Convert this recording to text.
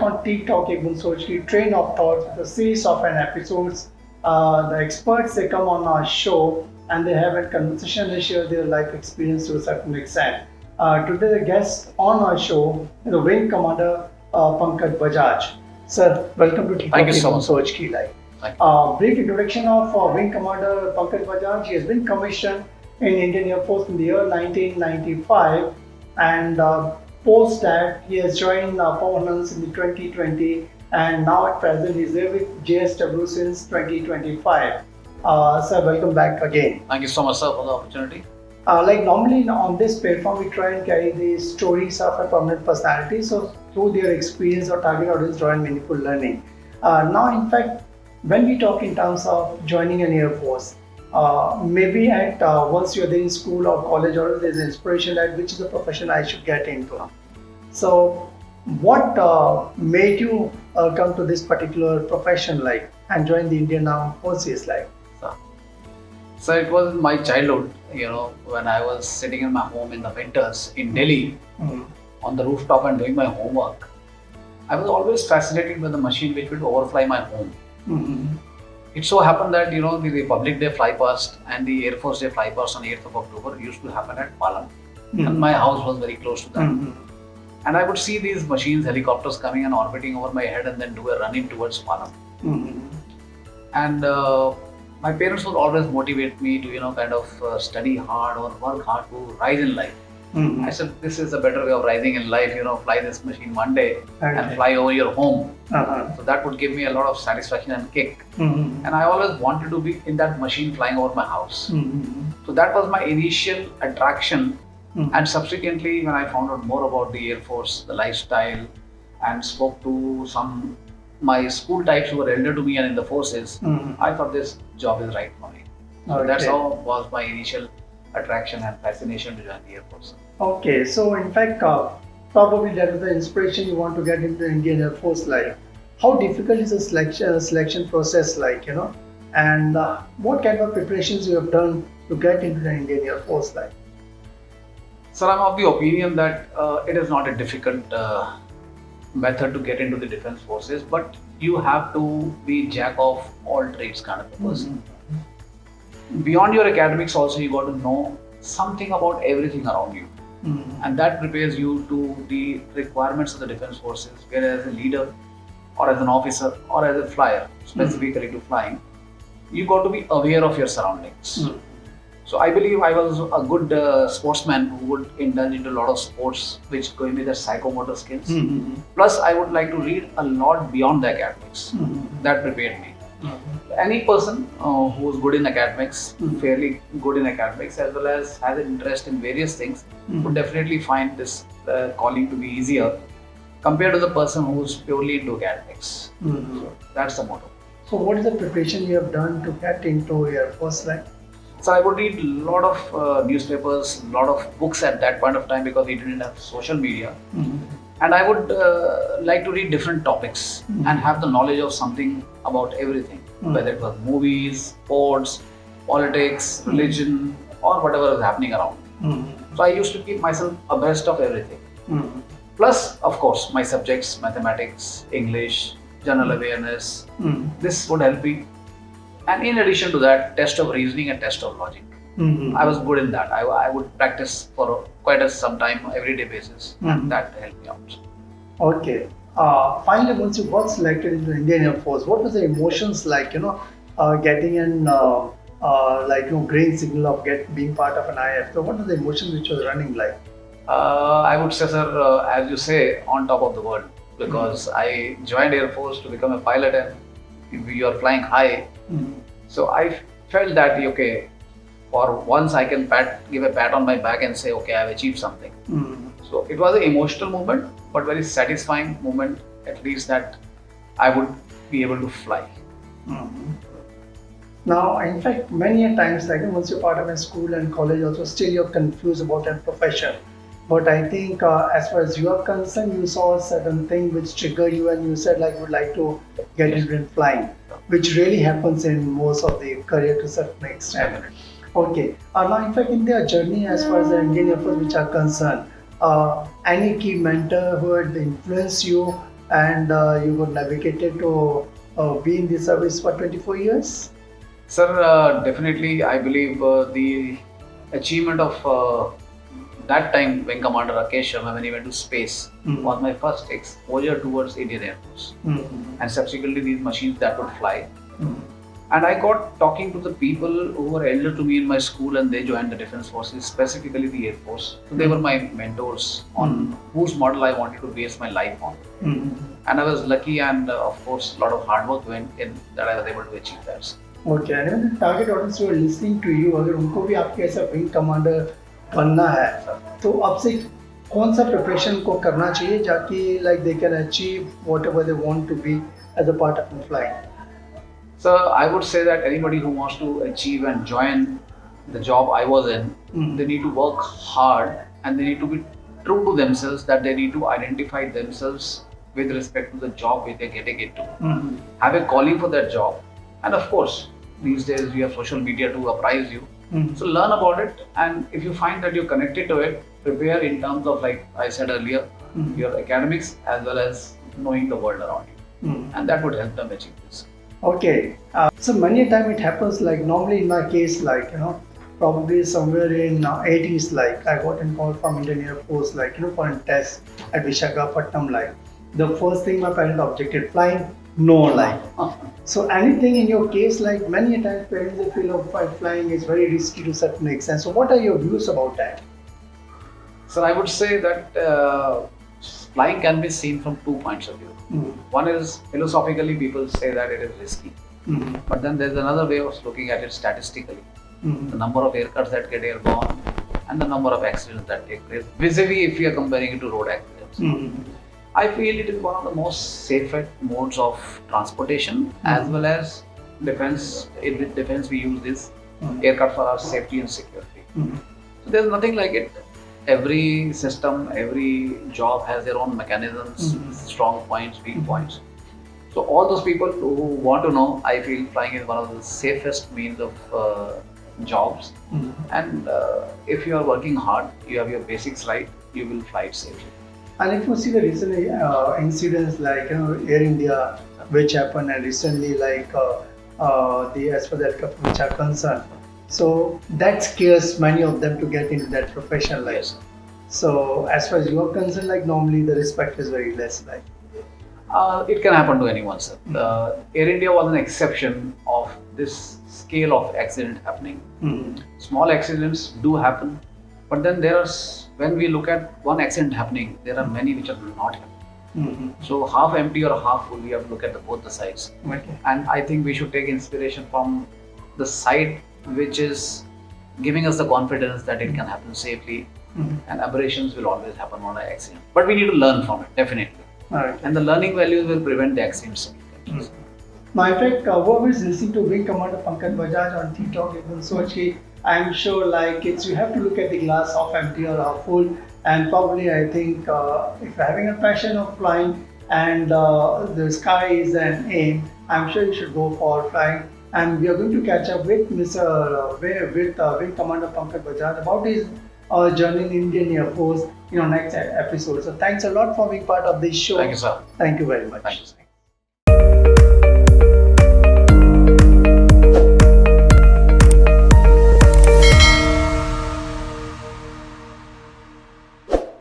on Tea Talk एक Boond Soch की train of thoughts with a series of an episodes. The experts they come on our show and they have a conversation. They share their life experience to a certain extent. Today the guest on our show is the Wing Commander Pankaj Bajaj. Sir, welcome to Tea Talk एक Boond Soch की live. Brief introduction of Wing Commander Pankaj Bajaj. He has been commissioned in Indian Air Force in the year 1995 and post that he has joined permanence in the 2020 and now at present he is there with JSW since 2025. Sir, welcome back again. Thank you so much, sir, for the opportunity. Like normally on this platform we try and carry the stories of a prominent personality, so through their experience or target audience draw meaningful learning. Now in fact when we talk in terms of joining an Air Force, maybe at once you're there in school or college or there's inspiration that which is the profession I should get into. So what made you come to this particular profession like and join the Indian Armed Forces like? So it was my childhood, when I was sitting in my home in the winters in Delhi on the rooftop and doing my homework. I was always fascinated with the machine which would overfly my home. It so happened that the Republic Day fly past and the Air Force Day fly past on 8th of October used to happen at Palam, and my house was very close to that. And I would see these machines, helicopters coming and orbiting over my head and then do a run-in towards Palam. And my parents would always motivate me to study hard or work hard to rise in life. I said, this is a better way of rising in life, fly this machine one day and fly over your home. So that would give me a lot of satisfaction and kick. And I always wanted to be in that machine flying over my house. So that was my initial attraction. And subsequently, when I found out more about the Air Force, the lifestyle, and spoke to my school types who were elder to me and in the forces, I thought this job is right for me. So that's how was my initial attraction and fascination to join the Air Force. Okay, so in fact, probably that is the inspiration you want to get into the Indian Air Force like. How difficult is the selection process like, and what kind of preparations you have done to get into the Indian Air Force like? Sir, I'm of the opinion that it is not a difficult method to get into the defense forces, but you have to be jack of all trades kind of a person. Beyond your academics also, you got to know something about everything around you. And that prepares you to the requirements of the defense forces, where as a leader or as an officer or as a flyer, specifically to flying, you got to be aware of your surroundings. So I believe I was a good sportsman who would indulge into a lot of sports which go into the psychomotor skills. Plus I would like to read a lot beyond the academics. That prepared me. Any person who is good in academics, fairly good in academics, as well as has an interest in various things, would definitely find this calling to be easier compared to the person who is purely into academics. So that's the motto. So what is the preparation you have done to get into Air Force like? So I would read a lot of newspapers, a lot of books at that point of time because we didn't have social media. And I would like to read different topics and have the knowledge of something about everything, whether it was movies, sports, politics, religion, or whatever is happening around. So I used to keep myself abreast of everything. Plus, of course, my subjects, mathematics, English, general awareness, this would help me. And in addition to that, test of reasoning and test of logic. I was good in that. I would practice for quite some time, everyday basis, and that helped me out. Okay. Finally, once you got selected into the Indian Air Force, what was the emotions like? Getting an green signal of being part of an IAF. So, what was the emotions which was running like? I would say, sir, as you say, on top of the world, because I joined Air Force to become a pilot, and you are flying high. So I felt that for once I can give a pat on my back and say, okay, I have achieved something. So it was an emotional moment, but very satisfying moment, at least that I would be able to fly. Now, in fact, many a times, like once you're part of a school and college, also still you're confused about that profession. But I think as far as you are concerned, you saw a certain thing which triggered you and you said like you would like to get into flying, which really happens in most of the career to a certain extent. Okay. Now, in fact, in their journey as far as the Indian Air Force which are concerned, any key mentor who had influenced you and you were navigated to be in the service for 24 years? Sir, definitely I believe the achievement of that time when Commander Rakesh Sharma, when he went to space, was my first exposure towards Indian Air Force. And subsequently these machines that would fly. And I got talking to the people who were elder to me in my school, and they joined the Defence Forces, specifically the Air Force. So they were my mentors on whose model I wanted to base my life on. And I was lucky, and of course a lot of hard work went in that I was able to achieve that. Okay, and when the target audience who are listening to you, अगर उनको भी आपके ऐसा wing commander बनना है, तो अब से कौन सा प्रिपरेशन को करना चाहिए जाकि like they can achieve whatever they want to be as a part of flying? So I would say that anybody who wants to achieve and join the job I was in, they need to work hard and they need to be true to themselves, that they need to identify themselves with respect to the job which they're getting into. Have a calling for that job. And of course, these days we have social media to apprise you. So learn about it, and if you find that you're connected to it, prepare in terms of, like I said earlier, your academics as well as knowing the world around you. And that would help them achieve this. Okay, so many a time it happens, like normally in my case, like, you know, probably somewhere in 80s, like I got a call from Indian Air Force, like, you know, for a test at Visakhapatnam, like the first thing my parents objected, flying, no, like. So anything in your case, like many a times parents they feel flying is very risky to certain extent. So what are your views about that? So I would say that flying can be seen from 2 points of view. One is philosophically people say that it is risky, but then there's another way of looking at it statistically. The number of aircrafts that get airborne and the number of accidents that take place, vis-a-vis if we are comparing it to road accidents. I feel it is one of the most safest modes of transportation, as well as defense. In defense we use this aircraft for our safety and security. So there's nothing like it. Every system, every job has their own mechanisms, strong points, weak points. So all those people who want to know, I feel flying is one of the safest means of jobs. And if you are working hard, you have your basics right, you will fly it safely. And if you see the recent incidents like, you know, Air India, which happened, and recently like the as for that which are concerned, so that scares many of them to get into that profession. Like, so as far as you are concerned, like normally the respect is very less. Like, it can happen to anyone, sir. Air India was an exception of this scale of accident happening. Small accidents do happen, but then there are, when we look at one accident happening, there are many which are not happening. So half empty or half full, we have to look at both the sides. And I think we should take inspiration from the side which is giving us the confidence that it can happen safely, and aberrations will always happen on an accident. But we need to learn from it, definitely. And the learning values will prevent the accidents. Now, in fact, whoever is listening to Wing Commander Pankaj Bajaj on T-Talk, Boond Soch, I'm sure like it's, you have to look at the glass half empty or half full, and probably I think if you're having a passion of flying and the sky is an aim, I'm sure you should go for flying. And we are going to catch up with Wing Commander Pankaj Bajaj about his journey in Indian Air Force in our next episode. So thanks a lot for being part of this show. Thank you, sir. Thank you very much. Thank you, sir.